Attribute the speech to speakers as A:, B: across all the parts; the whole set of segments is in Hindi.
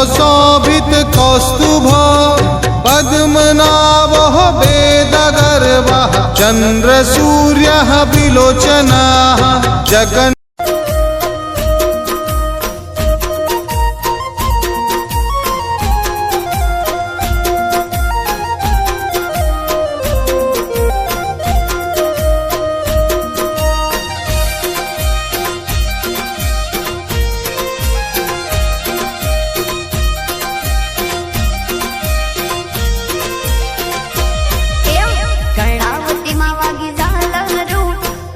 A: शोभित कौस्तुभ पद्मनाभः वेदगर्वः चन्द्रसूर्यः विलोचनः जगन्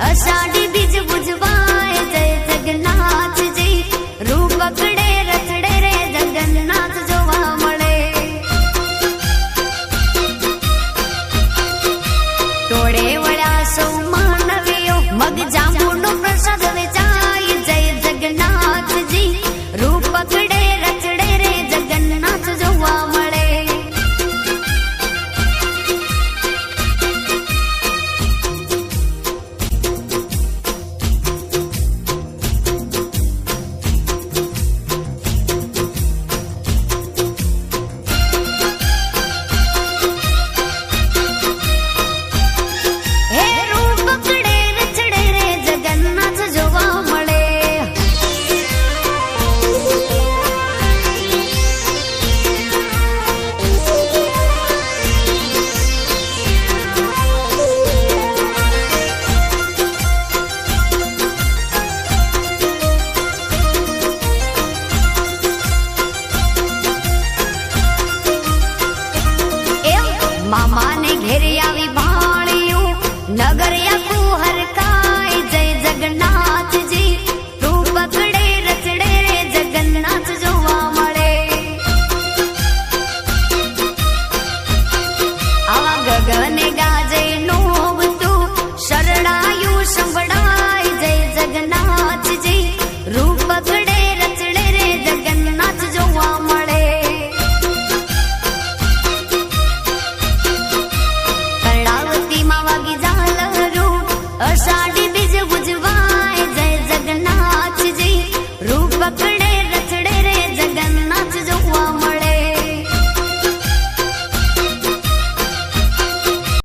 B: अषाढ़ी बीज बुझवाए जय जगन्नाथ जी रूप पकड़े रचड़े रे जगन्नाथ जोवा मळे टोळे वळ्या सौ मानवीयो मग जांबूनो प्रसाद वेचाय जय जगन्नाथ जी रूप पकड़े रचड़े रे जगन्नाथ जोवा मळे मामा ने घेरे आवी भाणियों नगरिया कुहर काय जय जगन्नाथ जी रूप पकड़े रचड़े रे जगन्नाथ जोवा मळे आवा गगने गाजे नोवतु शरणायु संभळाय जय जगन्नाथ जी रूप पकड़े रचड़े रे जगन्नाथ जोवा मळे अषाढ़ी